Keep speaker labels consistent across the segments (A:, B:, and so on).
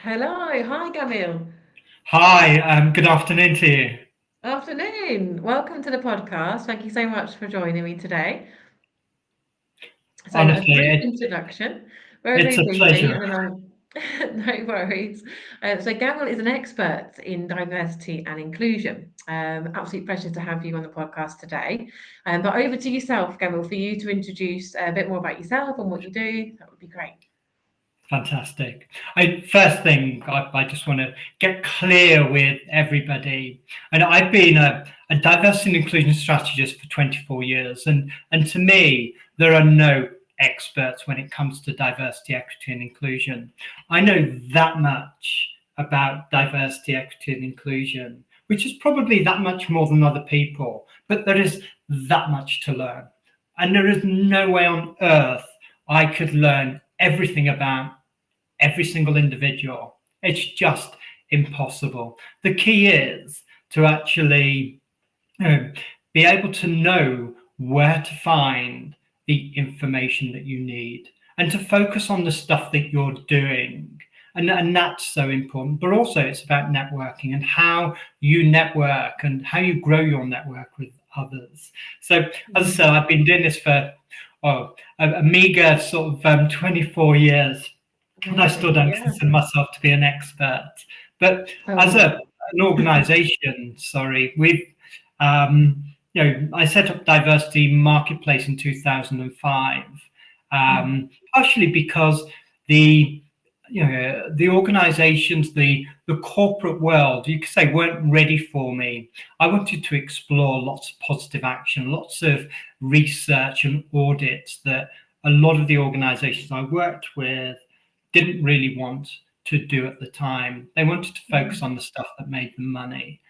A: Hello, hi Gamiel.
B: Hi, good afternoon to you.
A: Afternoon. Welcome to the podcast. Thank you so much for joining me today. So, a
B: Honestly,
A: brief introduction, very,
B: it's
A: very
B: a
A: briefly,
B: pleasure.
A: and then I'll. No worries. So, Gamiel is an expert in diversity and inclusion. Absolute pleasure to have you on the podcast today. But over to yourself, Gamiel, for you to introduce a bit more about yourself and what you do. That would be great.
B: Fantastic. First thing, I just want to get clear with everybody. And I've been a diversity and inclusion strategist for 24 years. And to me, there are no experts when it comes to diversity, equity, and inclusion. I know that much about diversity, equity, and inclusion, which is probably that much more than other people, but there is that much to learn. And there is no way on earth I could learn everything about every single individual. It's just impossible. The key is to actually be able to know where to find the information that you need and to focus on the stuff that you're doing. And that's so important. But also, it's about networking and how you network and how you grow your network with others. So, as I said, I've been doing this for a meager sort of 24 years, and I still
A: Amazing.
B: don't
A: Yeah.
B: consider myself to be an expert. But
A: Oh,
B: as
A: wow.
B: an organisation, sorry, I set up Diversity Marketplace in 2005,
A: Mm.
B: partially because the the organisations, the corporate world, you could say, weren't ready for me. I wanted to explore lots of positive action, lots of research and audits that a lot of the organisations I worked with didn't really want to do at the time. They wanted to focus on the stuff that made them money.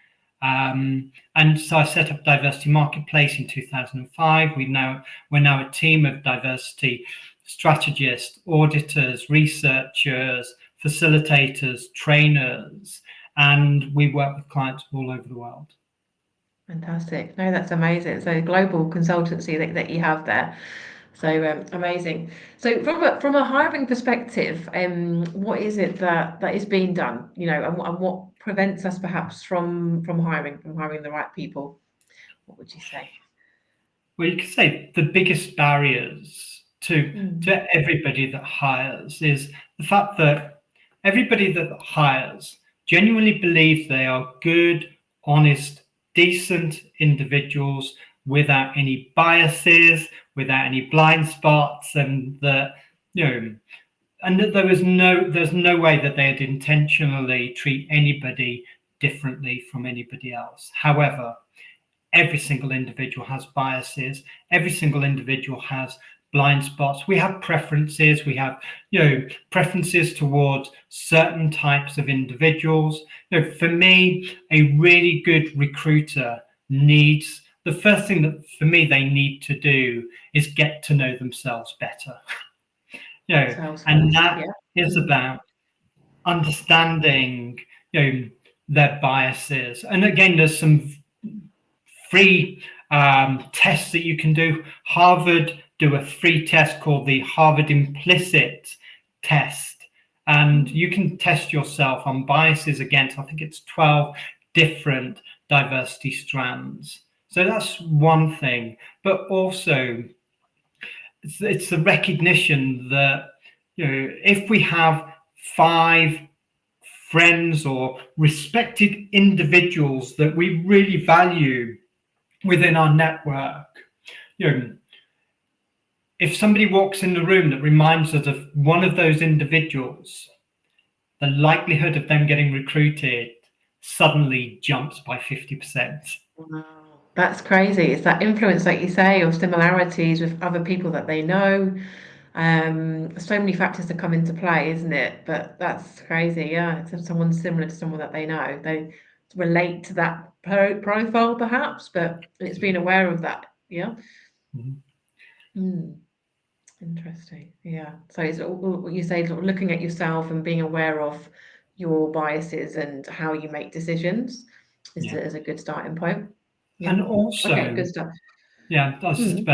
B: And so I set up Diversity Marketplace in 2005. We're now a team of diversity strategists, auditors, researchers, facilitators, trainers, and we work with clients all over the world.
A: Fantastic. No, that's amazing. So global consultancy that you have there. So amazing. So from a hiring perspective, what is it that is being done? And what prevents us perhaps from hiring the right people? What would you say?
B: Well, you could say the biggest barriers
A: Mm.
B: to everybody that hires is the fact that everybody that hires genuinely believes they are good, honest, decent individuals without any biases, without any blind spots, and that you know, and that there's no way that they'd intentionally treat anybody differently from anybody else. However, every single individual has biases, every single individual has blind spots. We have preferences, we have preferences towards certain types of individuals. For me, a really good recruiter needs, the first thing that for me they need to do is get to know themselves better.
A: Sales
B: And
A: first.
B: that
A: Yeah.
B: is
A: Mm.
B: about understanding their biases. And again, there's some free tests that you can do. Harvard do a free test called the Harvard Implicit Test, and
A: Mm.
B: you can test yourself on biases against, I think it's 12 different diversity strands. So that's one thing, but also it's the recognition that if we have five friends or respected individuals that we really value within our network, you know, if somebody walks in the room that reminds us of one of those individuals, the likelihood of them getting recruited suddenly jumps by 50%.
A: Wow. That's crazy. It's that influence, like you say, of similarities with other people that they know. So many factors that come into play, isn't it? But that's crazy. Yeah, if someone's similar to someone that they know, they relate to that profile, perhaps. But it's being aware of that. Yeah.
B: Mhm.
A: Hmm. Interesting. Yeah. So it's what you say, sort of looking at yourself and being aware of your biases and how you make decisions
B: Yeah.
A: is a good starting point. Yeah.
B: And
A: Okay.
B: also,
A: Good stuff.
B: yeah, I was
A: Mm.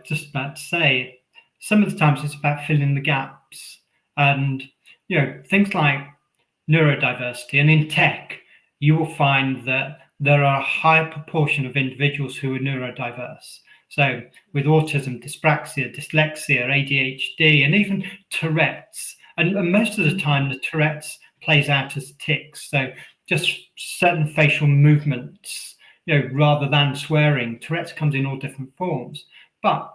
B: just about to say, some of the times it's about filling the gaps. And, things like neurodiversity. And in tech, you will find that there are a higher proportion of individuals who are neurodiverse. So with autism, dyspraxia, dyslexia, ADHD, and even Tourette's. And most of the time, the Tourette's plays out as tics. So just certain facial movements, rather than swearing. Tourette's comes in all different forms. But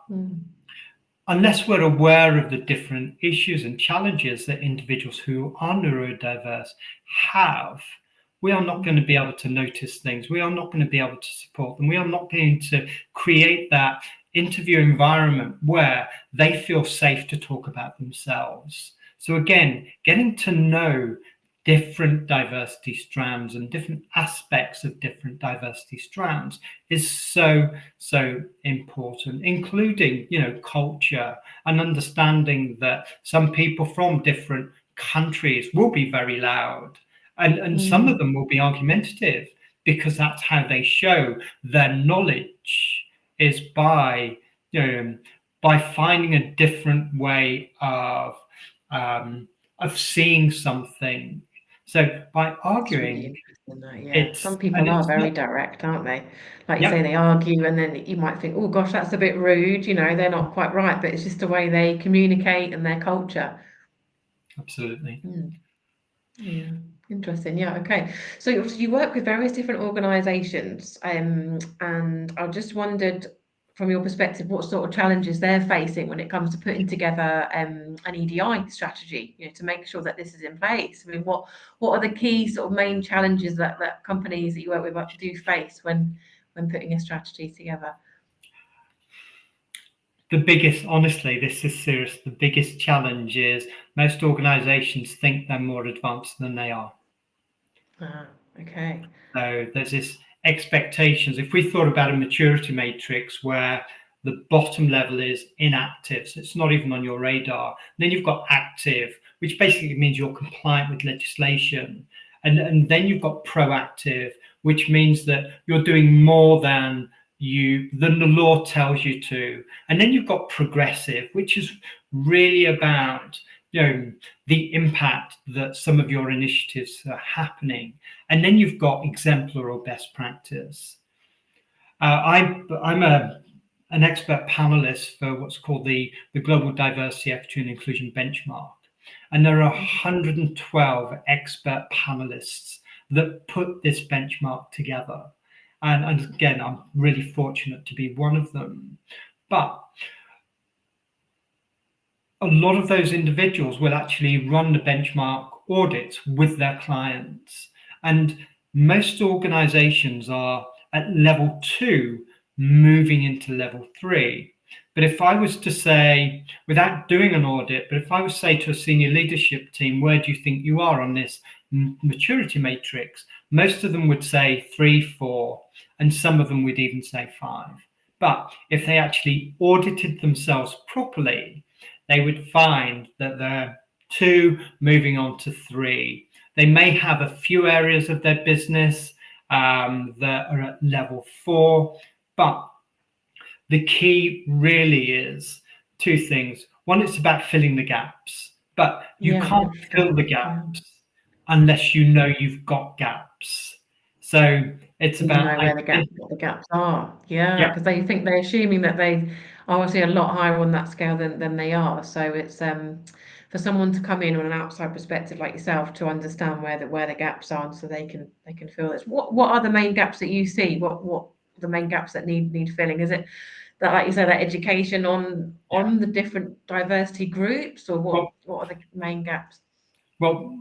B: unless we're aware of the different issues and challenges that individuals who are neurodiverse have, we are not going to be able to notice things. We are not going to be able to support them. We are not going to create that interview environment where they feel safe to talk about themselves. So again, getting to know different diversity strands and different aspects of different diversity strands is so important, including culture and understanding that some people from different countries will be very loud, and some of them will be argumentative, because that's how they show their knowledge, is by finding a different way of seeing something. So by arguing,
A: some people are very direct, aren't they? Like you say, they argue, and then you might think, oh gosh, that's a bit rude, they're not quite right, but it's just the way they communicate and their culture.
B: Absolutely.
A: Yeah, interesting. Yeah, okay. So you work with various different organizations, and I just wondered, from your perspective, what sort of challenges they're facing when it comes to putting together an EDI strategy, to make sure that this is in place. I mean, what are the key sort of main challenges that companies that you work with do face when putting a strategy together?
B: The biggest, honestly, this is serious. The biggest challenge is most organizations think they're more advanced than they are.
A: Okay.
B: So there's this expectations. If we thought about a maturity matrix where the bottom level is inactive, so it's not even on your radar. And then you've got active, which basically means you're compliant with legislation. And then you've got proactive, which means that you're doing more than the law tells you to. And then you've got progressive, which is really about the impact that some of your initiatives are happening. And then you've got exemplar or best practice. I'm an expert panelist for what's called the Global Diversity, Equity and Inclusion Benchmark. And there are 112 expert panelists that put this benchmark together. And again, I'm really fortunate to be one of them. But a lot of those individuals will actually run the benchmark audits with their clients. And most organizations are at level 2, moving into level 3. But if I was to say, without doing an audit, but if I was to say to a senior leadership team, where do you think you are on this maturity matrix? Most of them would say 3, 4, and some of them would even say 5. But if they actually audited themselves properly, they would find that they're 2, moving on to 3. They may have a few areas of their business that are at level 4, but the key really is 2 things. One, it's about filling the gaps, but you can't fill the gaps unless you know you've got gaps. So it's about
A: know where what the gaps are. Because they think they're assuming that they are obviously a lot higher on that scale than they are. So it's for someone to come in on an outside perspective like yourself to understand where the gaps are, so they can fill this. What are the main gaps that you see? What the main gaps that need filling? Is it that, like you said, that education on the different diversity groups, or what are the main gaps?
B: Well,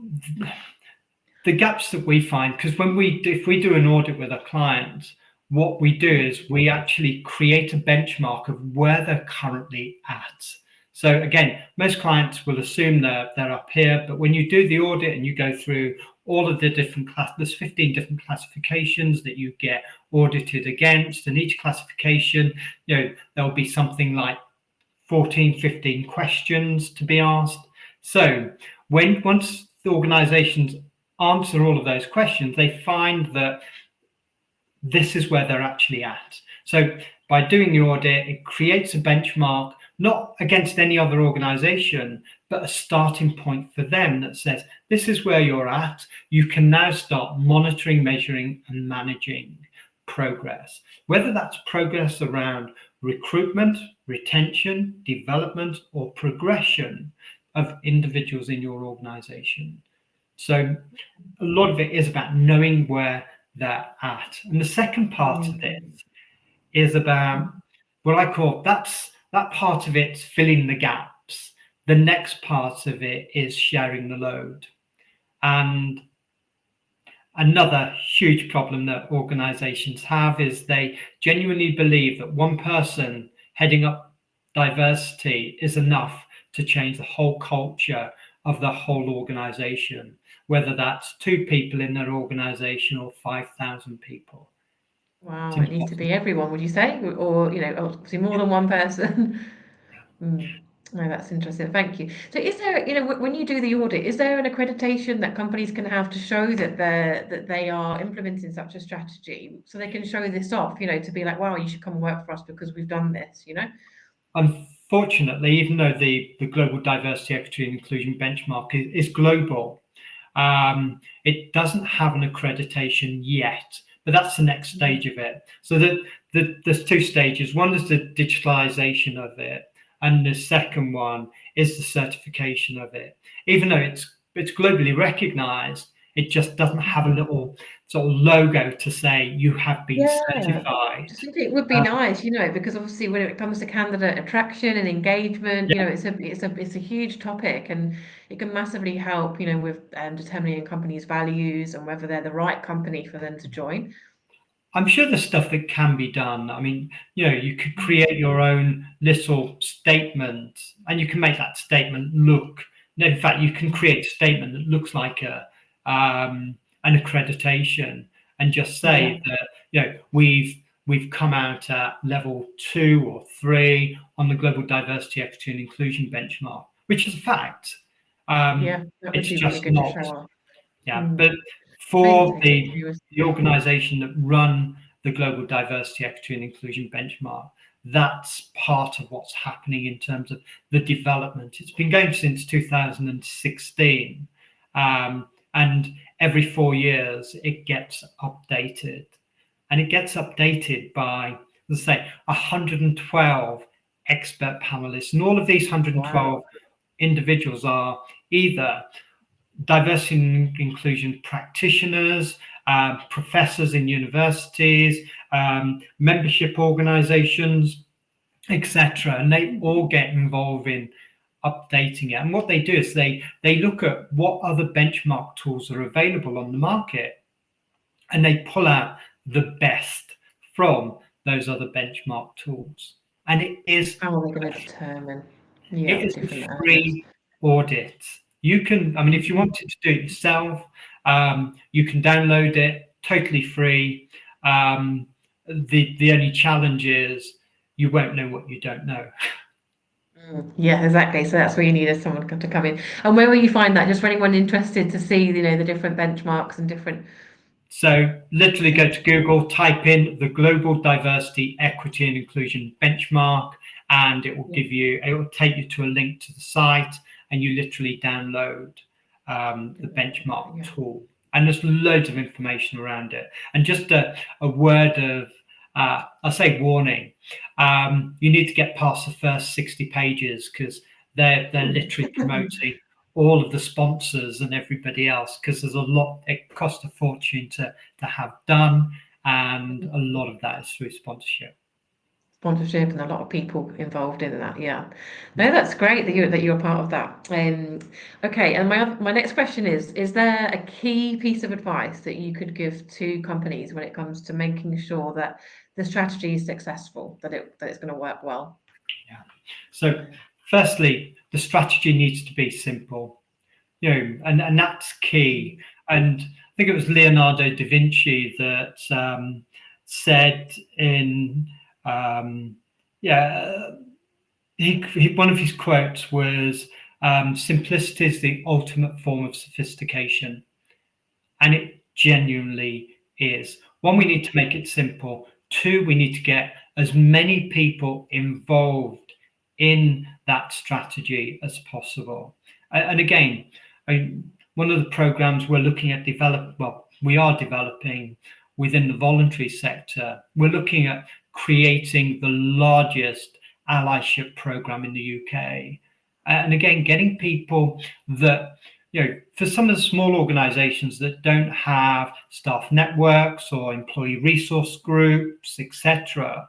B: the gaps that we find, because if we do an audit with a client, what we do is we actually create a benchmark of where they're currently at. So again, most clients will assume they're up here, but when you do the audit and you go through all of the different there's 15 different classifications that you get audited against, and each classification, there'll be something like 14, 15 questions to be asked. So once the organizations answer all of those questions, they find that this is where they're actually at. So by doing the audit, it creates a benchmark not against any other organization, but a starting point for them that says, this is where you're at. You can now start monitoring, measuring, and managing progress, whether that's progress around recruitment, retention, development, or progression of individuals in your organization. So a lot of it is about knowing where they're at. And the second part of it is about what I call that part of it's filling the gaps. The next part of it is sharing the load. And another huge problem that organizations have is they genuinely believe that one person heading up diversity is enough to change the whole culture of the whole organization, whether that's 2 people in their organization or 5,000 people.
A: Wow, it needs to be everyone, would you say? Or, obviously more than one person. No, that's interesting. Thank you. So is there, when you do the audit, is there an accreditation that companies can have to show that they are implementing such a strategy so they can show this off, to be like, wow, you should come and work for us because we've done this,
B: Unfortunately, even though the Global Diversity, Equity and Inclusion benchmark is global, it doesn't have an accreditation yet, but that's the next stage of it. So there's 2 stages. One is the digitalization of it, and the second one is the certification of it. Even though it's globally recognized, it just doesn't have a little sort of logo to say you have been certified.
A: I just think it would be nice, because obviously when it comes to candidate attraction and engagement, it's a huge topic, and it can massively help, with determining a company's values and whether they're the right company for them to join.
B: I'm sure there's stuff that can be done. I mean, you could create your own little statement, and you can make that statement look. In fact, you can create a statement that looks like an accreditation, and just say that we've come out at level 2 or 3 on the Global Diversity, Equity and Inclusion benchmark, which is a fact.
A: That would
B: it's
A: be
B: just
A: really good
B: not.
A: to show off.
B: But for the organization that run the Global Diversity, Equity and Inclusion benchmark, that's part of what's happening in terms of the development. It's been going since 2016, and every 4 years it gets updated, and it gets updated by, let's say, 112 expert panelists, and all of these 112 individuals are either diversity and inclusion practitioners, professors in universities, membership organizations, etc. And they all get involved in updating it. And what they do is they look at what other benchmark tools are available on the market, and they pull out the best from those other benchmark tools. And it is
A: how are they going to determine
B: it is a free audit. You can, I mean, if you wanted to do it yourself, you can download it totally free. The only challenge is you won't know what you don't know.
A: Yeah, exactly. So that's where you need someone to come in. And where will you find that? Just for anyone interested to see, the different benchmarks and different.
B: So literally go to Google, type in the Global Diversity, Equity and Inclusion benchmark, and it will it will take you to a link to the site, and you literally download the benchmark tool. And there's loads of information around it. And just a word of, I'll say warning, you need to get past the first 60 pages because they're literally promoting all of the sponsors and everybody else, because there's a lot, it costs a fortune to have done, and a lot of that is through sponsorship
A: And a lot of people involved in that. No, that's great that you're part of that. Okay, and my next question is there a key piece of advice that you could give to companies when it comes to making sure that the strategy is successful, that it's going to work well?
B: So firstly, the strategy needs to be simple, and that's key. And I think it was Leonardo da Vinci that said in one of his quotes was, simplicity is the ultimate form of sophistication. And it genuinely is. One, we need to make it simple. Two, we need to get as many people involved in that strategy as possible. And again, one of the programs we're looking at we are developing within the voluntary sector, we're looking at creating the largest allyship program in the UK. And again, getting people that, for some of the small organizations that don't have staff networks or employee resource groups, etc.,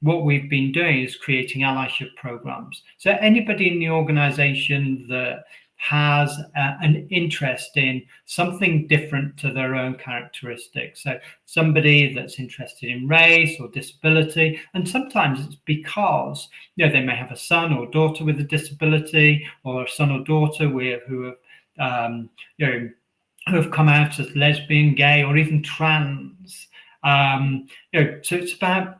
B: what we've been doing is creating allyship programs. So anybody in the organization that has an interest in something different to their own characteristics. So somebody that's interested in race or disability, and sometimes it's because they may have a son or daughter with a disability, or a son or daughter who have come out as lesbian, gay, or even trans. So it's about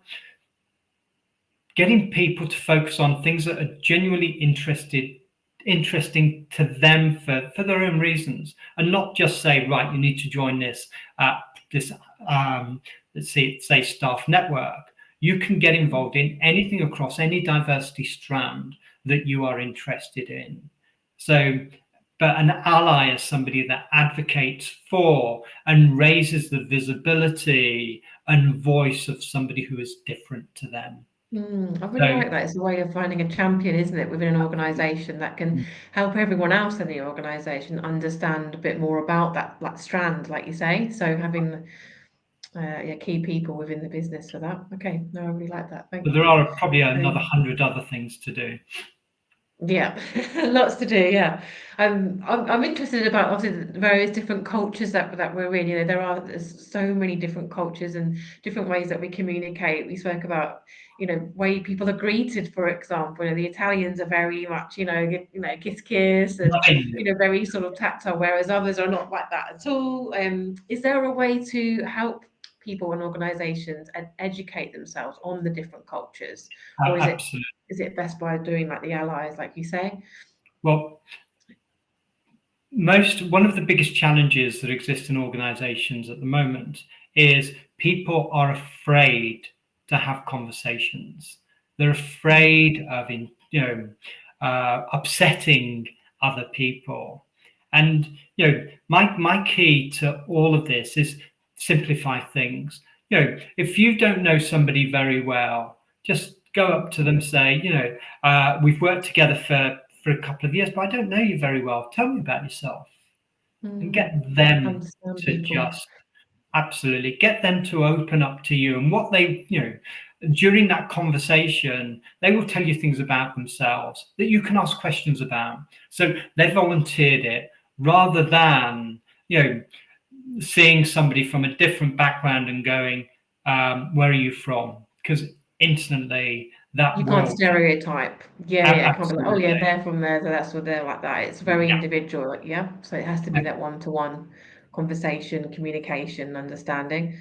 B: getting people to focus on things that are genuinely interesting to them for their own reasons, and not just say, right, you need to join this let's say staff network. You can get involved in anything across any diversity strand that you are interested in. So, but an ally is somebody that advocates for and raises the visibility and voice of somebody who is different to them.
A: I really like that. It's a way of finding a champion, isn't it, within an organisation that can help everyone else in the organisation understand a bit more about that strand, like you say. So having key people within the business for that. Okay, no, I really like that. Thank
B: But
A: you.
B: there are probably another 100 other things to do.
A: Yeah, lots to do. Yeah, I'm interested about obviously the various different cultures that we're in. There's so many different cultures and different ways that we communicate. We spoke about way people are greeted, for example. The Italians are very much kiss kiss and very sort of tactile, whereas others are not like that at all. Is there a way to help people and organisations and educate themselves on the different cultures, or
B: Absolutely.
A: is it best by doing like the allies, like you say?
B: Well, one of the biggest challenges that exist in organizations at the moment is people are afraid to have conversations. They're afraid of upsetting other people. And my key to all of this is simplify things. If you don't know somebody very well, just go up to them, say, we've worked together for a couple of years, but I don't know you very well. Tell me about yourself. And get them to just absolutely get them to open up to you. And what they, during that conversation, they will tell you things about themselves that you can ask questions about. So they volunteered it rather than, seeing somebody from a different background and going, where are you from? Because instantly
A: you can't stereotype. Yeah, can't be like, oh yeah, they're from there, so that's what they're like that. It's very individual, so it has to be that one-to-one conversation, communication, understanding.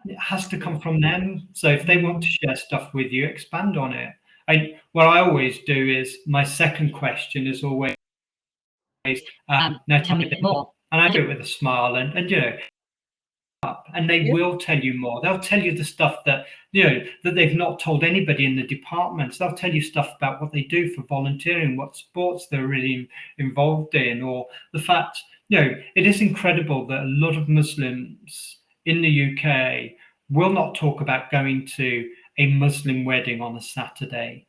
B: It has to come from them. So if they want to share stuff with you, expand on it. What I always do is my second question is always, now tell me a bit more. And I do it with a smile and and they will tell you more. They'll tell you the stuff that that they've not told anybody in the departments. They'll tell you stuff about what they do for volunteering, what sports they're really involved in, or the fact it is incredible that a lot of Muslims in the UK will not talk about going to a Muslim wedding on a Saturday,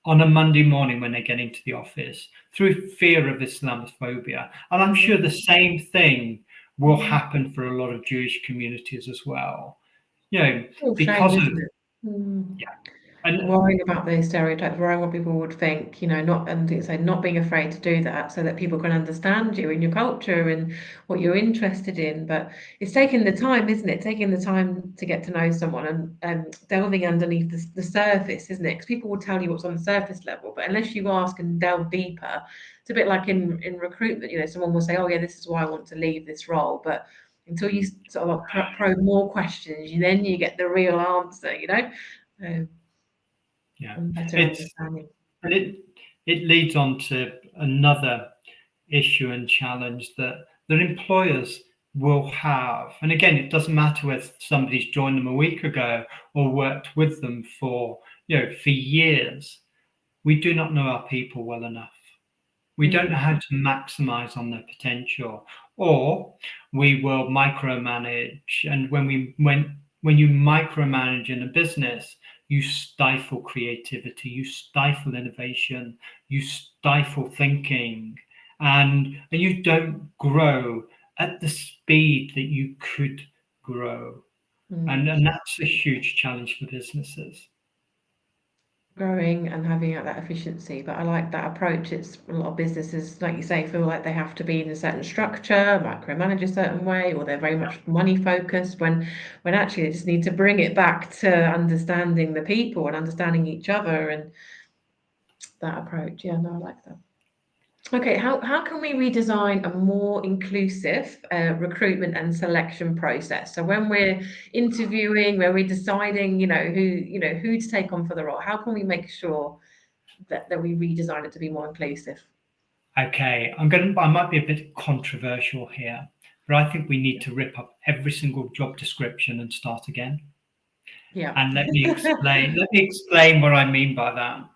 B: on a Monday morning when they get into the office, through fear of Islamophobia. And I'm sure the same thing will happen for a lot of Jewish communities as well. Because of
A: and worrying about those stereotypes, worrying what people would think, not being afraid to do that so that people can understand you and your culture and what you're interested in. But it's taking the time, isn't it? Taking the time to get to know someone and delving underneath the surface, isn't it? Because people will tell you what's on the surface level, but unless you ask and delve deeper, it's a bit like in recruitment. Someone will say, oh yeah, this is why I want to leave this role, but until you sort of probe more questions, then you get the real answer.
B: It leads on to another issue and challenge that employers will have. And again, it doesn't matter whether somebody's joined them a week ago or worked with them for for years. we do not know our people well enough. We don't know how to maximize on their potential, or we will micromanage. And when you micromanage in a business, you stifle creativity, you stifle innovation, you stifle thinking, and you don't grow at the speed that you could grow. And that's a huge challenge for businesses.
A: Growing and having that efficiency. But I like that approach. It's a lot of businesses, like you say, feel like they have to be in a certain structure, micromanage a certain way, or they're very much money focused when actually they just need to bring it back to understanding the people and understanding each other and that approach. Yeah, no, I like that. Okay, how can we redesign a more inclusive recruitment and selection process? So when we're interviewing, when we're deciding, who to take on for the role, how can we make sure that we redesign it to be more inclusive?
B: Okay, I might be a bit controversial here, but I think we need to rip up every single job description and start again.
A: Yeah.
B: And let me explain what I mean by that.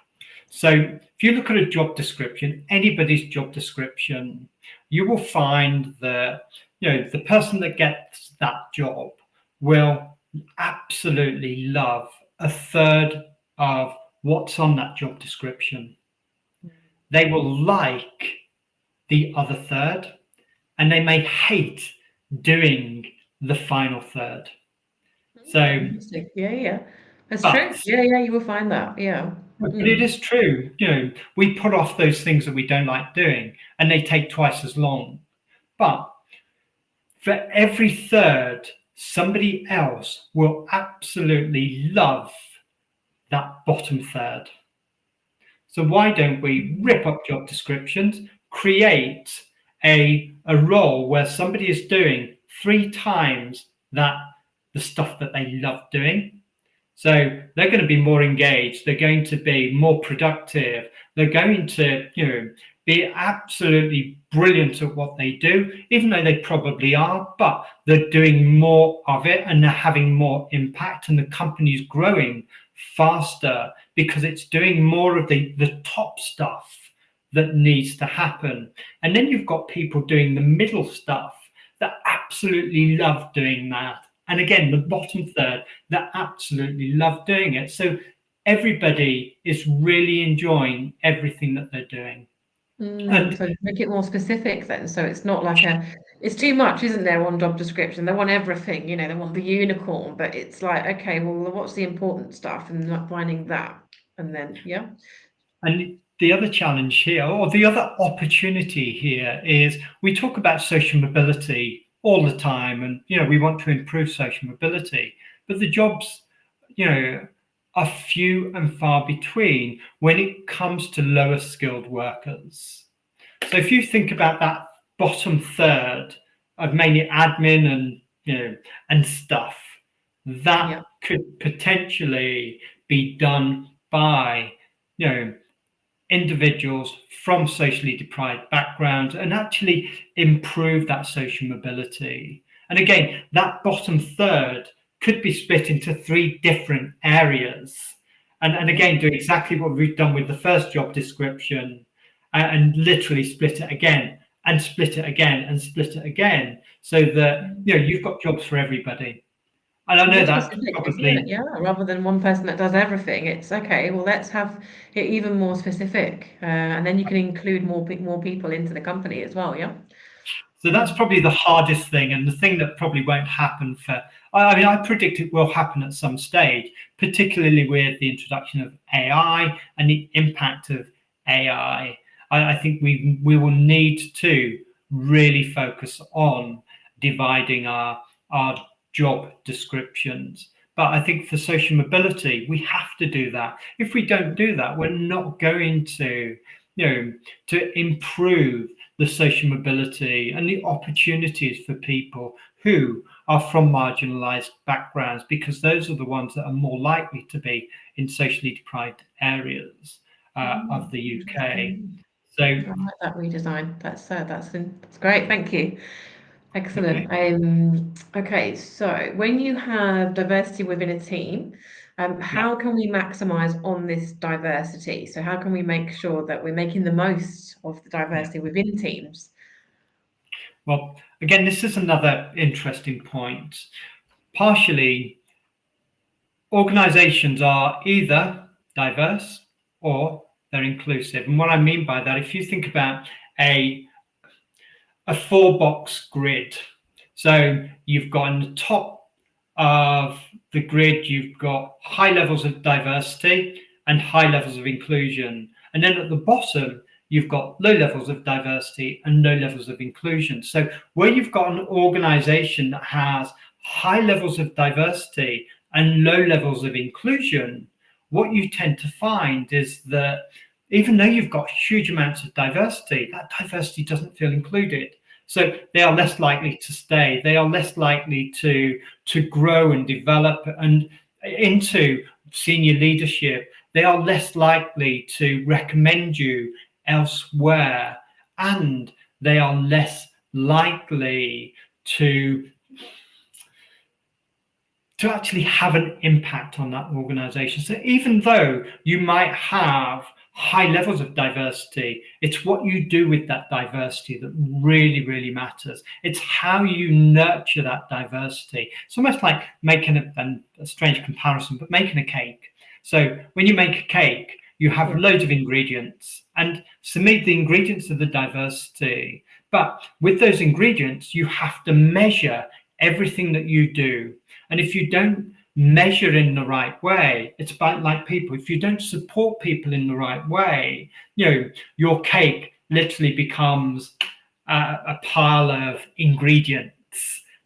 B: So if you look at a job description, anybody's job description, you will find that the person that gets that job will absolutely love a third of what's on that job description. They will like the other third, and they may hate doing the final third. So
A: Yeah. That's true.
B: but
A: Yeah, you will find that. Yeah.
B: but it is true, we put off those things that we don't like doing, and they take twice as long. But for every third, somebody else will absolutely love that bottom third. So why don't we rip up job descriptions, create a role where somebody is doing 3 times the stuff that they love doing? So they're going to be more engaged. They're going to be more productive. They're going to, be absolutely brilliant at what they do, even though they probably are, but they're doing more of it and they're having more impact, and the company's growing faster because it's doing more of the top stuff that needs to happen. And then you've got people doing the middle stuff that absolutely love doing that. And again, the bottom third that absolutely love doing it. So everybody is really enjoying everything that they're doing. And
A: So make it more specific then. So it's not like it's too much, isn't there, on job description? They want everything, they want the unicorn, but it's like, okay, well, what's the important stuff and not finding that. And then, yeah.
B: And the other challenge here, or the other opportunity here, is we talk about social mobility all the time, and we want to improve social mobility, but the jobs, are few and far between when it comes to lower skilled workers. So if you think about that bottom third of mainly admin and stuff, that could potentially be done by individuals from socially deprived backgrounds and actually improve that social mobility. And again, that bottom third could be split into 3 different areas. And again, do exactly what we've done with the first job description and literally split it again and split it again and split it again, so that you've got jobs for everybody. And I know that's probably
A: rather than one person that does everything. It's okay. Well, let's have it even more specific, and then you can include more people into the company as well. Yeah.
B: So that's probably the hardest thing, and the thing that probably won't happen for. I mean, I predict it will happen at some stage, particularly with the introduction of AI and the impact of AI. I think we will need to really focus on dividing our job descriptions. But I think for social mobility, we have to do that. If we don't do that, we're not going to, to improve the social mobility and the opportunities for people who are from marginalized backgrounds, because those are the ones that are more likely to be in socially deprived areas of the UK. So
A: I like that redesign. That's great. Thank you. Excellent.
B: okay.
A: Okay, so when you have diversity within a team, How can we maximize on this diversity? So how can we make sure that we're making the most of the diversity within teams?
B: Well, again, this is another interesting point. Partially, organizations are either diverse or they're inclusive. And what I mean by that, if you think about a 4-box grid, so you've got on the top of the grid, you've got high levels of diversity and high levels of inclusion. And then at the bottom, you've got low levels of diversity and low levels of inclusion. So where you've got an organization that has high levels of diversity and low levels of inclusion, what you tend to find is that even though you've got huge amounts of diversity, that diversity doesn't feel included. So they are less likely to stay. They are less likely to grow and develop and into senior leadership. They are less likely to recommend you elsewhere, and they are less likely to actually have an impact on that organization. So even though you might have high levels of diversity, it's what you do with that diversity that really, really matters. It's how you nurture that diversity. It's almost like making a strange comparison, but making a cake. So when you make a cake, you have loads of ingredients, and to meet the ingredients of the diversity. But with those ingredients, you have to measure everything that you do. And if you don't measure in the right way, it's about like people. If you don't support people in the right way, your cake literally becomes a pile of ingredients.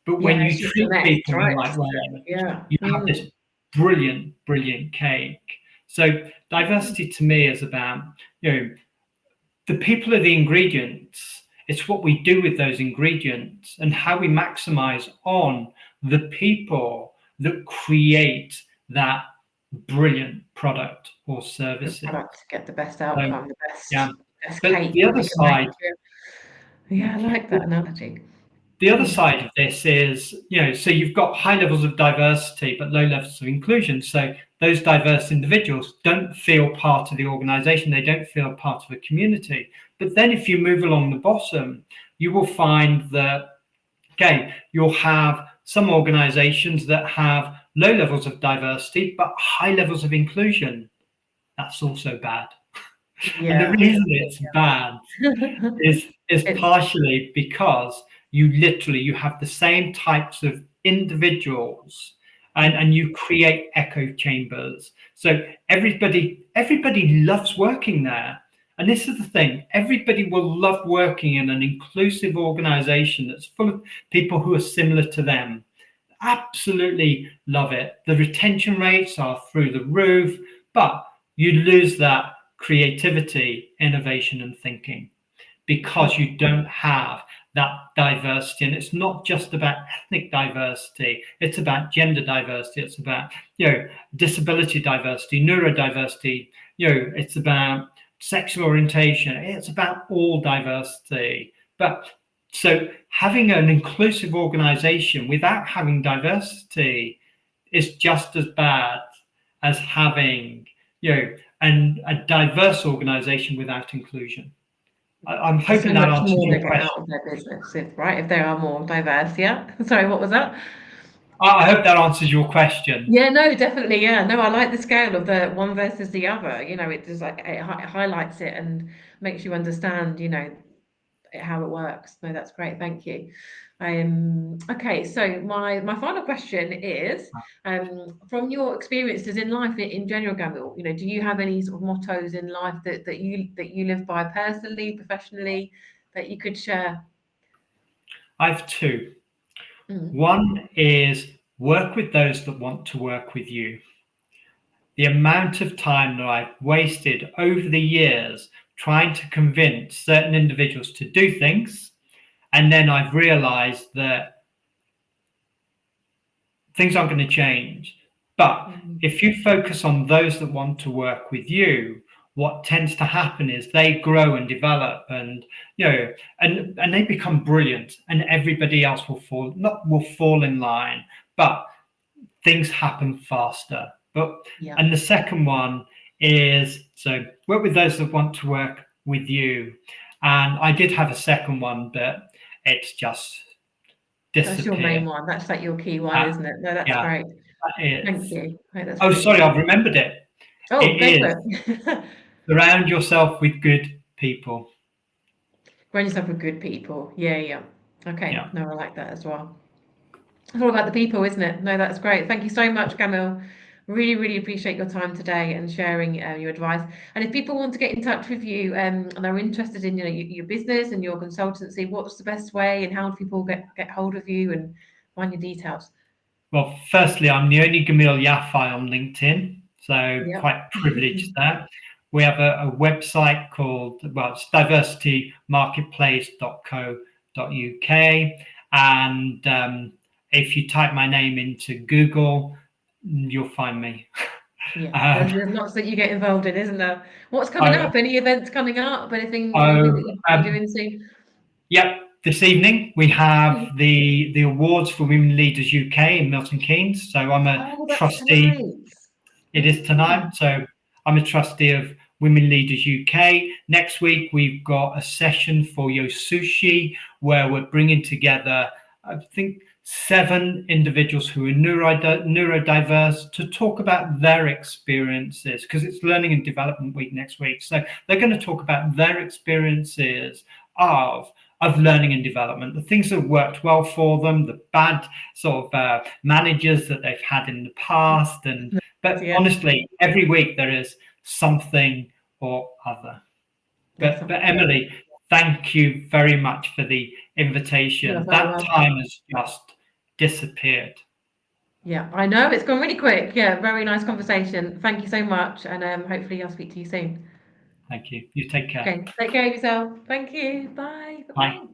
B: But when you treat people in the right way, you have this brilliant, brilliant cake. So diversity to me is about, the people are the ingredients. It's what we do with those ingredients and how we maximize on the people that create that brilliant product or service.
A: To get the best outcome, the best
B: but
A: cake.
B: The other side,
A: I like that analogy.
B: The other side of this is, so you've got high levels of diversity, but low levels of inclusion. So those diverse individuals don't feel part of the organization. They don't feel part of a community. But then if you move along the bottom, you will find that, you'll have some organizations that have low levels of diversity, but high levels of inclusion. That's also bad. And the reason it's bad is partially because you have the same types of individuals and you create echo chambers. So everybody loves working there. And this is the thing, everybody will love working in an inclusive organization that's full of people who are similar to them. Absolutely love it. The retention rates are through the roof, but you lose that creativity, innovation, and thinking because you don't have that diversity. And it's not just about ethnic diversity, it's about gender diversity, it's about disability diversity, neurodiversity, it's about sexual orientation, it's about all diversity. But so having an inclusive organization without having diversity is just as bad as having a diverse organization without inclusion. I'm hoping that answers your question.
A: Out of their business, right? If they are more diverse, Sorry, what was that?
B: I hope that answers your question.
A: Yeah, no, definitely, yeah. No, I like the scale of the one versus the other. It just it highlights it and makes you understand, how it works. No, that's great. Thank you. Okay, so my final question is, from your experiences in life in general, Gamiel, do you have any sort of mottos in life that you live by personally, professionally, that you could share?
B: I have two. One is work with those that want to work with you. The amount of time that I've wasted over the years trying to convince certain individuals to do things, and then I've realized that things aren't going to change. But if you focus on those that want to work with you, what tends to happen is they grow and develop and and they become brilliant, and everybody else will fall in line, but things happen faster.
A: Yeah.
B: And the second one is, so work with those that want to work with you. And I did have a second one, but it's just
A: That's your main
B: disappeared.
A: one. That's like your key one, isn't it? No, that's
B: Yeah,
A: great.
B: that
A: Thank
B: is.
A: you. I think that's
B: Oh,
A: really
B: sorry,
A: good.
B: I've remembered it.
A: Oh, go
B: It
A: for
B: is
A: it.
B: surround yourself with good people.
A: Surround yourself with good people. Yeah, yeah. Okay.
B: Yeah.
A: No, I like that as well. It's all about the people, isn't it? No, that's great. Thank you so much, Gamiel. Really, really appreciate your time today and sharing your advice. And if people want to get in touch with you and are interested in your business and your consultancy, what's the best way and how do people get hold of you and find your details?
B: Well, firstly, I'm the only Gamielyafai on LinkedIn, so
A: Yep.
B: quite privileged there. We have a website called, well, it's diversitymarketplace.co.uk. And if you type my name into Google, you'll find me.
A: Yeah,
B: Um,
A: there's lots that you get involved in, isn't there? What's coming
B: I,
A: up? Any events coming up? Anything
B: I,
A: that you're doing soon?
B: yep, this evening we have the awards for Women Leaders UK in Milton Keynes. So I'm a
A: Oh, that's
B: trustee.
A: tonight.
B: It is tonight. So I'm a trustee of Women Leaders UK. Next week, we've got a session for Yo Sushi where we're bringing together, I think, 7 individuals who are neurodiverse to talk about their experiences, because it's Learning and Development Week next week. So they're going to talk about their experiences of learning and development, the things that worked well for them, the bad sort of managers that they've had in the past, but
A: Yeah,
B: honestly, every week there is something or other.
A: yeah,
B: But
A: something.
B: Emily, thank you very much for the
A: You're
B: invitation.
A: very
B: That
A: welcome.
B: time has just disappeared.
A: Yeah, I know it's gone really quick. Yeah, very nice conversation. Thank you so much, and hopefully I'll speak to you soon.
B: Thank you. You take care.
A: Okay, take care of yourself. Thank you. Bye.
B: Bye.
A: Bye.